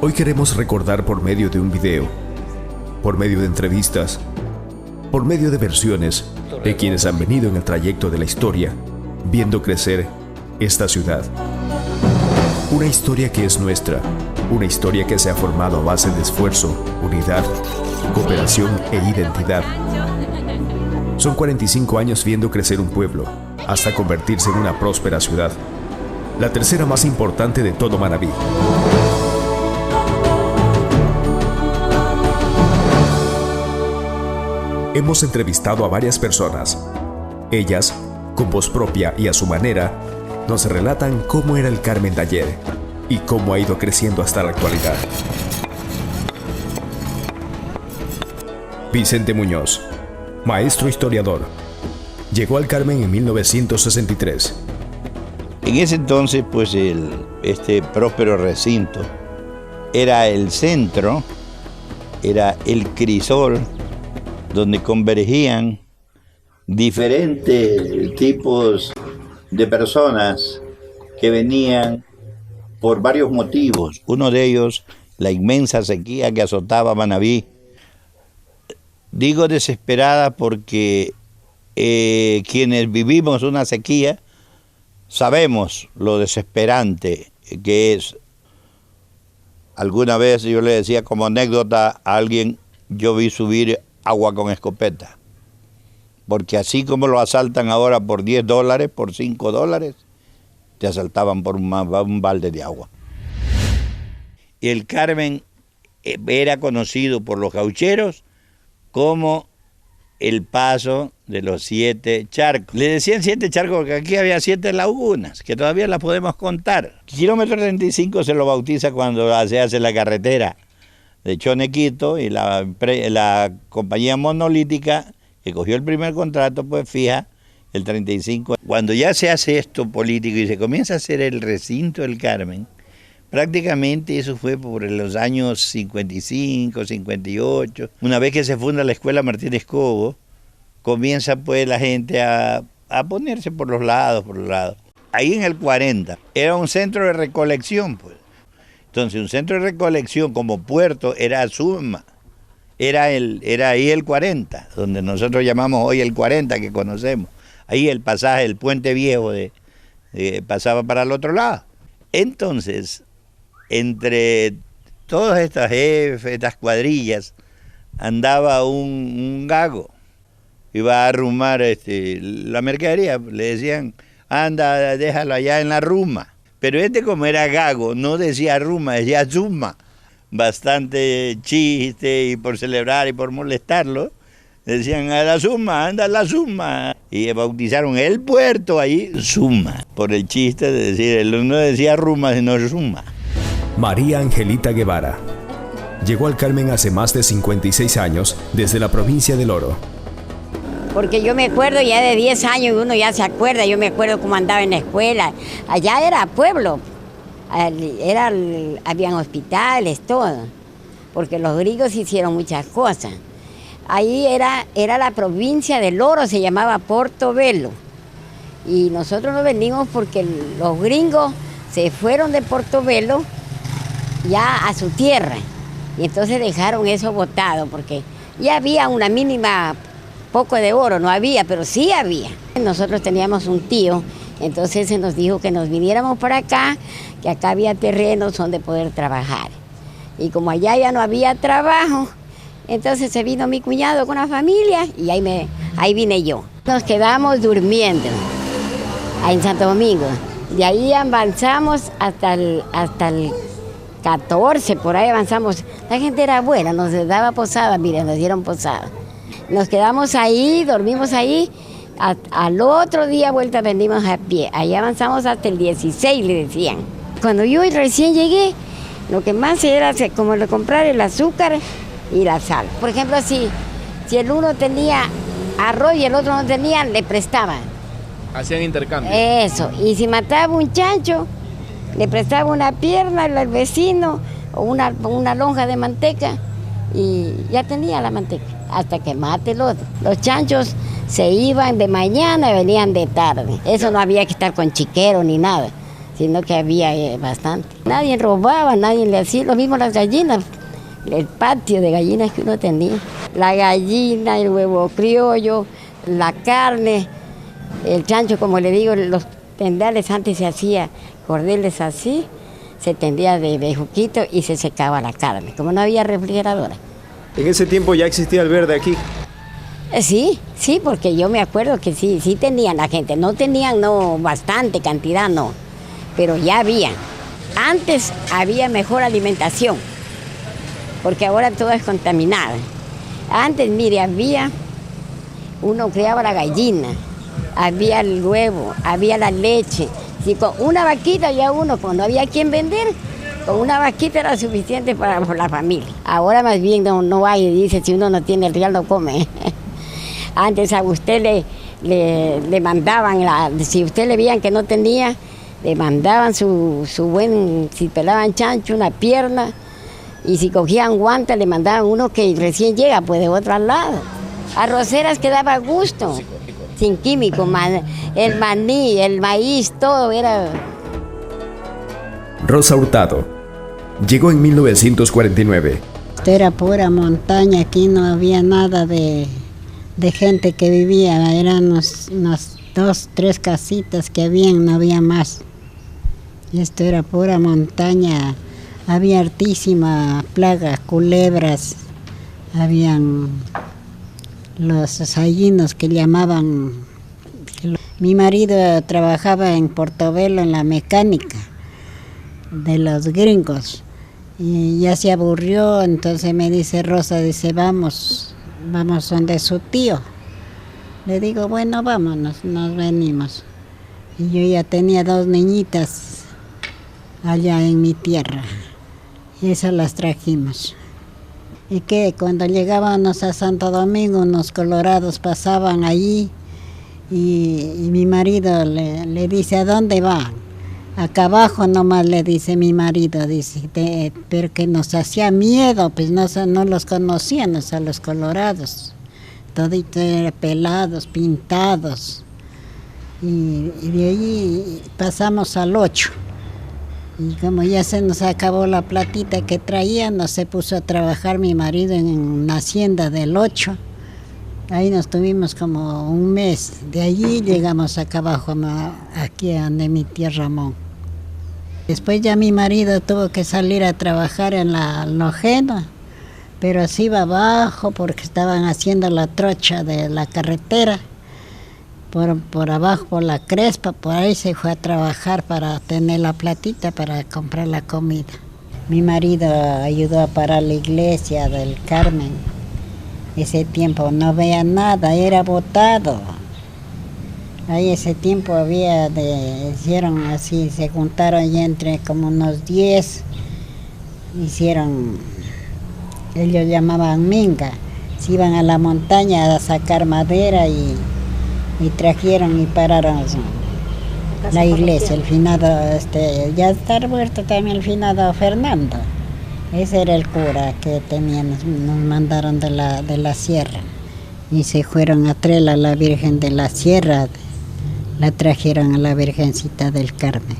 Hoy queremos recordar por medio de un video, por medio de entrevistas, por medio de versiones de quienes han venido en el trayecto de la historia, viendo crecer esta ciudad. Una historia que es nuestra, una historia que se ha formado a base de esfuerzo, unidad, cooperación e identidad. Son 45 años viendo crecer un pueblo, hasta convertirse en una próspera ciudad, la tercera más importante de todo Manabí. Hemos entrevistado a varias personas. Ellas, con voz propia y a su manera, nos relatan cómo era el Carmen de ayer y cómo ha ido creciendo hasta la actualidad. Vicente Muñoz, maestro historiador, llegó al Carmen en 1963. En ese entonces, pues, este próspero recinto era el centro, era el crisol donde convergían diferentes tipos de personas que venían por varios motivos. Uno de ellos, la inmensa sequía que azotaba a Manabí. Digo desesperada porque quienes vivimos una sequía sabemos lo desesperante que es. Alguna vez yo le decía como anécdota a alguien, yo vi subir agua con escopeta, porque así como lo asaltan ahora por $10, por $5, te asaltaban por un balde de agua. Y el Carmen era conocido por los gaucheros como el paso de los 7 charcos. Le decían 7 charcos porque aquí había 7 lagunas, que todavía las podemos contar. Kilómetro 35 se lo bautiza cuando se hace la carretera de Chonequito, y la compañía monolítica que cogió el primer contrato, pues fija el 35. Cuando ya se hace esto político y se comienza a hacer el recinto del Carmen, prácticamente eso fue por los años 55, 58. Una vez que se funda la Escuela Martínez Cobo, comienza pues la gente a ponerse por los lados. Ahí en el 40 era un centro de recolección, pues. Entonces, un centro de recolección como puerto era Suma, era ahí el 40, donde nosotros llamamos hoy el 40 que conocemos. Ahí el pasaje, el puente viejo pasaba para el otro lado. Entonces, entre todas estas jefes, estas cuadrillas, andaba un gago, iba a arrumar la mercadería, le decían, anda, déjalo allá en la ruma. Pero como era gago, no decía ruma, decía zuma. Bastante chiste, y por celebrar y por molestarlo, decían, a la zuma, anda a la zuma. Y bautizaron el puerto ahí, Zuma, por el chiste de decir, él no decía ruma, sino zuma. María Angelita Guevara llegó al Carmen hace más de 56 años desde la provincia del Oro. Porque yo me acuerdo ya de 10 años, y uno ya se acuerda, yo me acuerdo cómo andaba en la escuela. Allá era pueblo, habían hospitales, todo, porque los gringos hicieron muchas cosas. Ahí era la provincia del Oro, se llamaba Portobelo. Y nosotros nos venimos porque los gringos se fueron de Portobelo ya a su tierra. Y entonces dejaron eso botado, porque ya había una mínima poco de oro, no había, pero sí había. Nosotros teníamos un tío, entonces se nos dijo que nos viniéramos para acá, que acá había terrenos donde poder trabajar. Y como allá ya no había trabajo, entonces se vino mi cuñado con la familia y ahí vine yo. Nos quedamos durmiendo ahí en Santo Domingo. De ahí avanzamos hasta el 14, por ahí avanzamos. La gente era buena, nos daba posada, miren, nos dieron posada. Nos quedamos ahí, dormimos ahí, al otro día vuelta vendimos a pie. Ahí avanzamos hasta el 16, le decían. Cuando yo recién llegué, lo que más era como comprar el azúcar y la sal. Por ejemplo, si el uno tenía arroz y el otro no tenía, le prestaban. Hacían intercambio. Eso, y si mataba un chancho, le prestaba una pierna al vecino o una lonja de manteca y ya tenía la manteca. Hasta que mate el otro. Los chanchos se iban de mañana y venían de tarde. Eso no había que estar con chiquero ni nada. sino que había bastante. Nadie robaba, nadie le hacía, lo mismo las gallinas, el patio de gallinas que uno tenía. La gallina, el huevo criollo, la carne, el chancho, como le digo, los tendales antes se hacía cordeles así, se tendía de bejuquito y se secaba la carne, como no había refrigeradora. ¿En ese tiempo ya existía el verde aquí? Sí, porque yo me acuerdo que sí tenían la gente, no tenían bastante cantidad, no, pero ya había. Antes había mejor alimentación, porque ahora todo es contaminado. Antes, mire, uno criaba la gallina, había el huevo, había la leche. Si con una vaquita ya uno, cuando no había quien vender, con una vaquita era suficiente para la familia. Ahora más bien no hay, dice, si uno no tiene el real no come. Antes a usted le mandaban, si usted le veían que no tenía, le mandaban si pelaban chancho, una pierna, y si cogían guantes le mandaban uno que recién llega, pues de otro lado. Arroceras que daba gusto, sin químico, el maní, el maíz, todo era... Rosa Hurtado llegó en 1949. Esto era pura montaña, aquí no había nada de gente que vivía, eran unas 2, 3 casitas que habían, no había más. Esto era pura montaña, había hartísima plaga, culebras, habían los gallinos que llamaban. Mi marido trabajaba en Portobelo en la mecánica de los gringos y ya se aburrió, entonces me dice Rosa, dice, vamos donde su tío. Le digo, bueno, vámonos, nos venimos. Y yo ya tenía 2 niñitas allá en mi tierra y esas las trajimos. Y que cuando llegábamos a Santo Domingo, unos colorados pasaban allí y mi marido le dice, ¿a dónde van? Acá abajo nomás, le dice mi marido, dice, pero que nos hacía miedo, pues no los conocíamos a los colorados, toditos eran pelados, pintados, y de allí pasamos al 8, y como ya se nos acabó la platita que traíamos, se puso a trabajar mi marido en una hacienda del 8, ahí nos tuvimos como un mes, de allí llegamos acá abajo, aquí donde mi tía Ramón. Después ya mi marido tuvo que salir a trabajar en la Lojena, pero así iba abajo porque estaban haciendo la trocha de la carretera, por abajo, por la Crespa, por ahí se fue a trabajar para tener la platita para comprar la comida. Mi marido ayudó a parar la iglesia del Carmen. Ese tiempo no veía nada, era botado. Ahí ese tiempo hicieron así, se juntaron ya entre como unos 10, ellos llamaban minga, se iban a la montaña a sacar madera y trajeron y pararon la iglesia, el finado, ya está muerto también el finado Fernando, ese era el cura que nos mandaron de la sierra y se fueron a traer a la Virgen de la Sierra. La trajeron a la Virgencita del Carmen.